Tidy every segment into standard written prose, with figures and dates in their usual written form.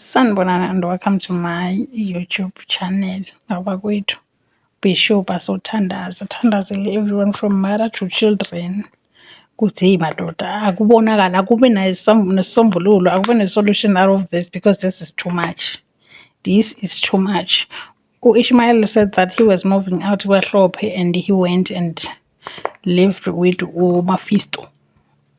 Sanibonani and welcome to my YouTube channel. Abakwethu, Bishop asothandaza. Thandazele everyone from mother to children. Kuthi hey madoda, akubonakala akube nesisombululo, akube ne-solution out of this because this is too much. This is too much. Ishmael said that he was moving out kwaHlophe and he went and lived with uMafisto.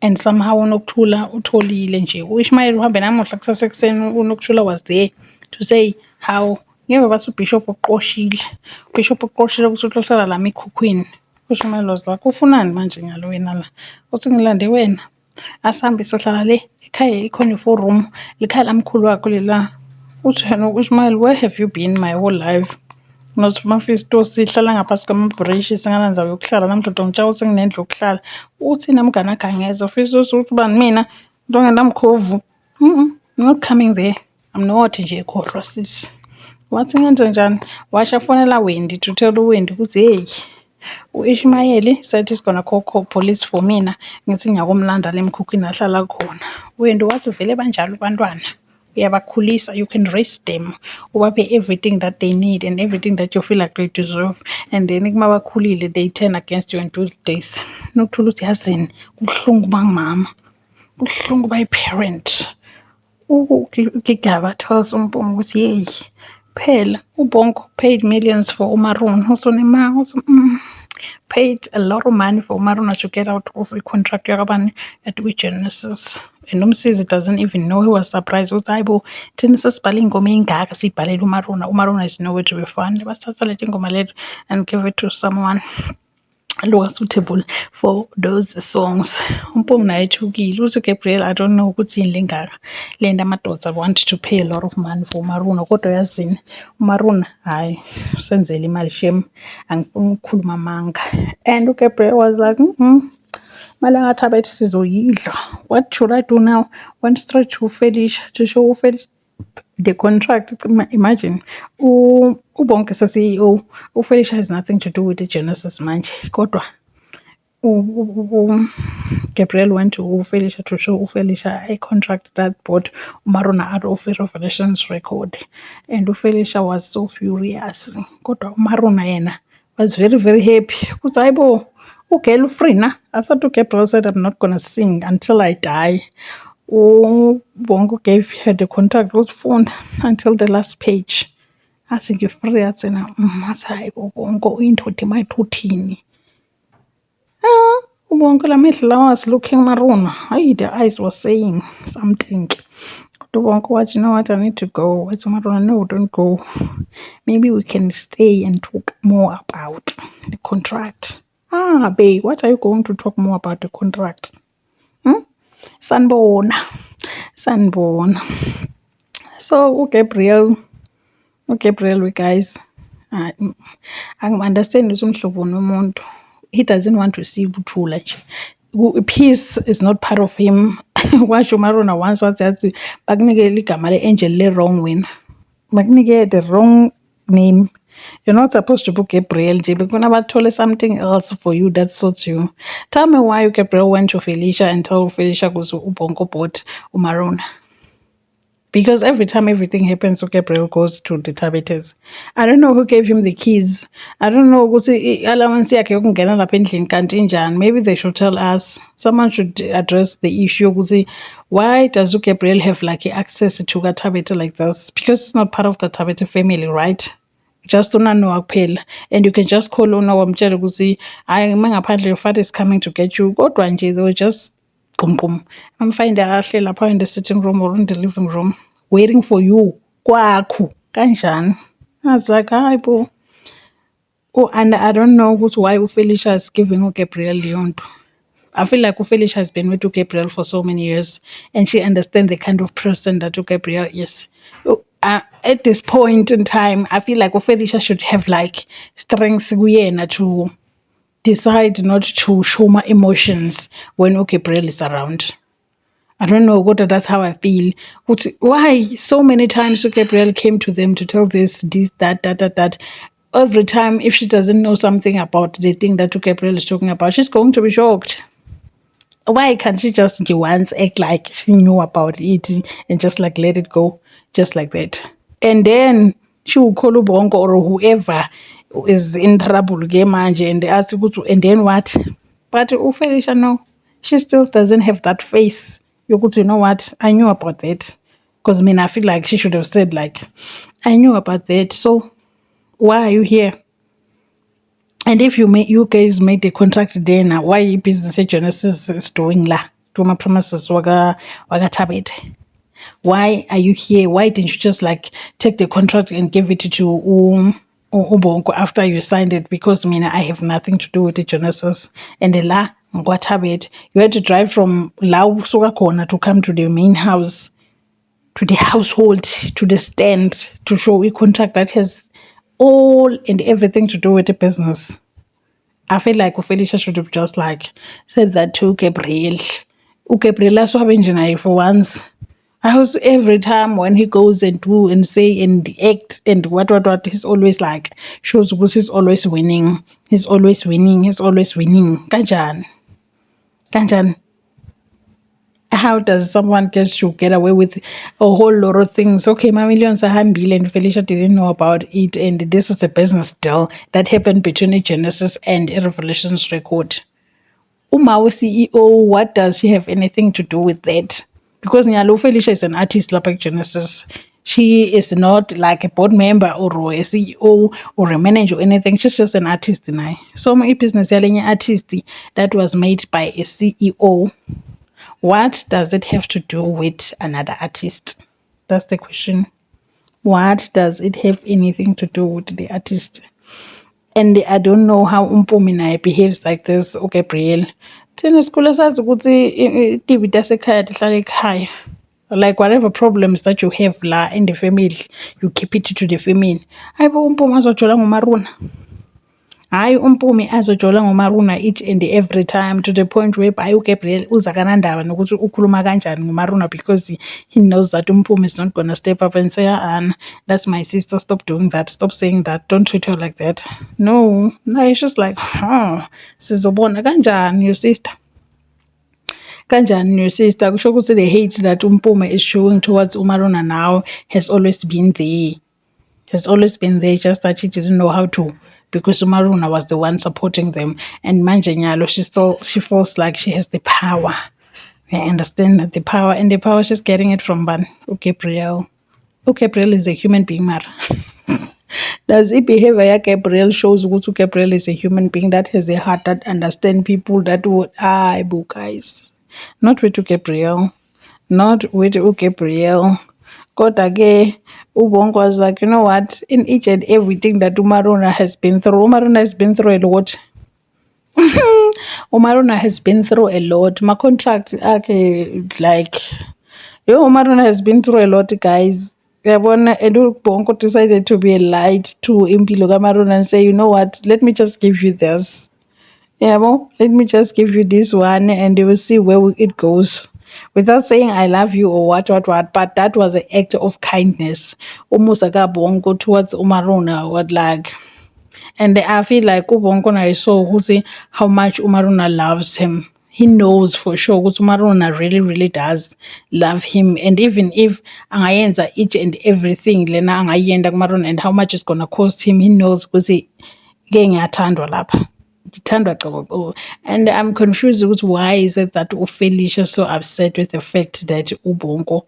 And somehow uNokuthula utholile nje. U-Ishmael uhambe namuhla kusasekuseni uNokuthula was there to say how ngeke base uBishop uqoshile. uBishop uqoshile ukuthi uhlala la emikhukhwini. U-Ishmael was like, ufunani manje ngalo wena la? Uthi ngilande wena. Asihambe sohlala le ekhaya ikhona i-4 room. Likhaya lamkhulu wakho lela. Uthi u-Ishmael, where have you been my whole life? Mafisto sihlala ngaphansi kwamabhreshi singananza yokuhlala namhlanje ngitshela ukuthi nginendlu yokuhlala. Uthi namngane agangeza ufisa ukuthi ubani mina ngidonge namkhovu. Not coming there. I'm not nje ekhohlwa sis. Wathi ngenze njani? Washa fonela Wendy to tell Wendy ukuthi hey uIshmael said he's gonna call police for mina ngithi ngiyakomlanda lemkhukhwini ahlala khona. Wendy wathi vele banjalo abantwana. Uyabakhulisa, you can raise them, ubaphe everything that they need and everything that you feel like they deserve, and then uma bakhulile they turn against you in 2 days. Nokuthula ukuthi yazini kubuhlungu bangimama, kubuhlungu bayi-parent. uGigaba tells uMpumi ukuthi hey phela uBongo paid millions for uMaroon, paid a lot of money for uMaroon to get out of a contract yakabani at Genesis. And uMsizi doesn't even know. He was surprised ukuthi hayibo thina sesibhale ingoma engaka sibhalela uMaroon is nowhere to be found. Basathatha leti ngoma leto and give it to someone suitable for those songs. Umpumi naye ethukile uthi Gabriel, I don't know ukuthi yini lengaka lenda amadoda want to pay a lot of money for uMaroon, kodwa yazini uMaroon hayi usenzele imali shem, angifuni ukukhuluma amanga. And uGabriel was like malanga athi abethi sizoyidla. What should I do now? Went straight to Felicia to show Felicia the contract. Imagine uBonke CEO, uFelicia has nothing to do with the Genesis manje, kodwa Gabriel went to Felicia to show Felicia a contract that bought uMaroon out of a Revelations record, and Felicia was so furious. Kodwa uMaroon yena was very very happy ukuthi hayibo girl free na. I thought Gabriel said I'm not gonna sing until I die. Bongo gave her the contract was phone until the last page. Athi ngifree athi na hayibo Bongo indoda mayithuthini. Bongo lamehlo was looking Maroon. Hayi, the eyes was saying something. Bongo what, you know what, I need to go. It's Maroon, no, don't go. Maybe we can stay and talk more about the contract. Babe, what are you going to talk more about the contract? Sanibona. So Gabriel, we guys, I understand ukuthi umhlobo nomuntu, he doesn't want to see ubuthula nje. Peace is not part of him. Washo uMaroon once wathi yathi bakunikele igama le-angel le-wrong wena, bakunike the wrong name. You're not supposed to book Gabriel nje, bekufuna bathole something else for you that suits you. Tell me why Gabriel went to Felicia and told Felicia ukuthi uBongo bought uMaroon. Because every time everything happens, Gabriel goes to the Tabetes. I don't know who gave him the keys. I don't know ukuthi allowance yakhe yokungena lapha endlini kanti njani. Maybe they should tell us. Someone should address the issue ukuthi why does Gabriel have like access to Tabete like this? Because it's not part of the Tabete family, right? Just unanowa kuphela, and you can just call wamtshela ukuthi hayi mangaphandle your father is coming to get you. Kodwa nje they were just I'm finding kahle lapha in the sitting room or in the living room waiting for you kwakho kanjani. I was like hayibo. And I don't know why uFelicia is giving Gabriel leyo. I feel like Felicia has been with Gabriel for so many years and she understands the kind of person that Gabriel is. At this point in time, I feel like Felicia should have like strength to decide not to show my emotions when Gabriel is around. I don't know, but that's how I feel. Why so many times Gabriel came to them to tell this, that. Every time, if she doesn't know something about the thing that Gabriel is talking about, she's going to be shocked. why can't she just once act like she knew about it and just like let it go just like that? And then she will call ubongo or whoever is in trouble game manje and ask and then what? But Felicia, no, she still doesn't have that face. You know what? I knew about that. Because I feel like she should have said like, I knew about that. So why are you here? And if you guys made a contract there now, why business Genesis is doing la to my premises waga tabet? Why are you here? Why didn't you just like take the contract and give it to Ubongo after you signed it? Because I have nothing to do with the Genesis and the la ngwatabet. You had to drive from La Usuka corner to come to the main house, to the household, to the stand to show a contract that has all and everything to do with the business. I feel like Felicia should have just like said that to Gabriel. Gabriel for once. I was every time when he goes and do and say and act and what he's always like shows because he's always winning. He's always winning. He's always winning. Kanjan. Kanjan. How does someone get away with a whole lot of things? Okay, my millions are handled and Felicia didn't know about it, and this is a business deal that happened between a Genesis and a Revelations record. Umawa CEO, what does she have anything to do with that? Because Nyalo Felicia is an artist like Genesis. She is not like a board member or a CEO or a manager or anything. She's just an artist. So my business selling artist that was made by a CEO. What does it have to do with another artist? That's the question. What does it have anything to do with the artist? And I don't know how Mpumi behaves like this. Okay, Gabriel. Thina sikhule sazi ukuthi iTV tasekhaya tihlala ekhaya. Like whatever problems that you have la in the family, you keep it to the family. Hayibo uMpumi azojola ngoMaruna. Hayi uMpumi azojola ngoMaruna each and every time to the point where uGabriel uza kanandaba nokuthi ukhuluma kanjani ngoMaruna because he knows that uMpumi is not going to step up and say, that's my sister, stop doing that, stop saying that, don't treat her like that. No, it's just like, sizobona kanjani your sister. Kanjani your sister. Kusho ukuthi the hate that uMpumi is showing towards uMaruna now has always been there, just that she didn't know how to, because Umaruna was the one supporting them. And manje nyalo, she feels like she has the power. I understand that the power, and the power she's getting it from Gabriel. Gabriel is a human being, Mar. Does it behavior Gabriel shows Gabriel is a human being that has a heart, that understand people, that would guys. Not with Gabriel. Not with Gabriel. Kodwa-ke, uBongo was like, you know what? In each and everything that Umaruna has been through, Umaruna has been through a lot. Umaruna has been through a lot. My contract, okay, like, Umaruna has been through a lot, guys. And uBongo decided to be a light to Impilo Kamaruna and say, you know what? Let me just give you this. Let me just give you this one and you will see where it goes. Without saying I love you or what, but that was an act of kindness. Almost like a bongo towards Umaruna, what like. And I feel like Ubongo I saw who say how much Umaruna loves him. He knows for sure because Umaruna really, really does love him. And even if angayenza each and everything, Lena angayenda Umaruna and how much it's gonna cost him, he knows because he ngiyathandwa lapha. And I'm confused with why is it that Felicia so upset with the fact that Ubongo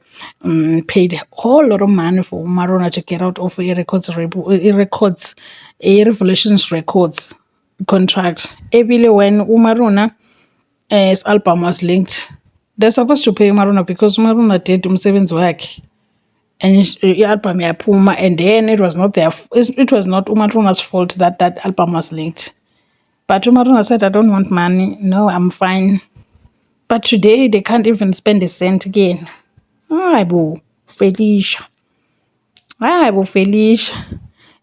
paid a whole lot of money for Marona to get out of a Revelations Records contract. Even when Umaruna his album was linked, they're supposed to pay Umaruna because Umaruna did umsebenzi wakhe. And album yaphuma, and then it was not Umaruna's fault that that album was linked. But Umaruna said, I don't want money. No, I'm fine. But today, they can't even spend a cent again. Felicia. Felicia.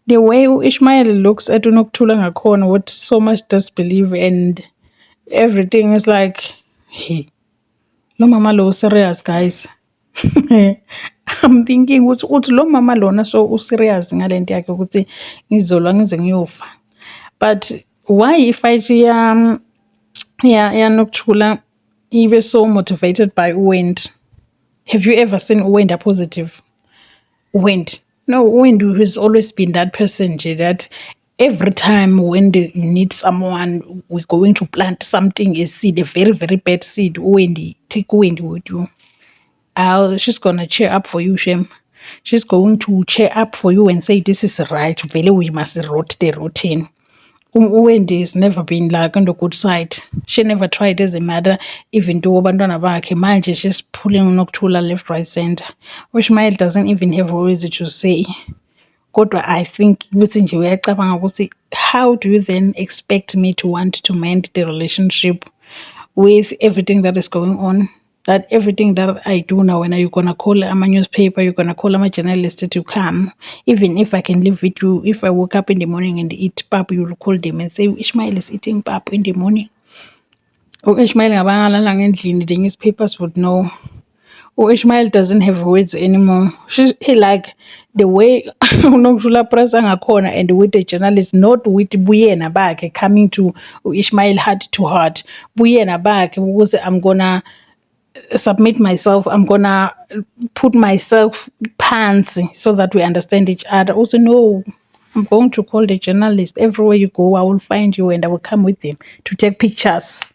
The way Ishmael looks at Unokuthula ngakhona with so much disbelief and everything is like, hey, lo mama lo serious, guys. I'm thinking ukuthi lo mama lona so serious ngalento yakhe ukuthi ngizolwa ngize ngiyofa. But why if I Nokuthula he was so motivated by Uwend. Have you ever seen Uwenda positive? Uwend. No, Uwend has always been that person that every time when you need someone, we're going to plant something, a seed, a very, very bad seed. Uwend, take Uwend with you. She's gonna cheer up for you, Shem. She's going to cheer up for you and say this is right. Vele we must rot the routine. Uwendy has never been like on the good side. She never tried as a mother, even though abantwana bakhe manje she's pulling uNokuthula left, right, center. Ushmael doesn't even have words to say. Kodwa I think ukuthi nje uyacabanga ukuthi how do you then expect me to want to mend the relationship with everything that is going on? That everything that I do now, when you're gonna call a newspaper, you're gonna call a journalist to come. Even if I can live with you, if I wake up in the morning and eat pap, you'll call them and say, Ishmael is eating pap in the morning. Or Ishmael the newspapers would know. Or Ishmael doesn't have words anymore. He like the way uNokuthula press corner and with the journalist, not with Buyena back coming to Ishmael heart to heart. Buyena back because I'm gonna submit myself, I'm gonna put myself pants so that we understand each other. Also, no, I'm going to call the journalist. Everywhere you go, I will find you and I will come with him to take pictures.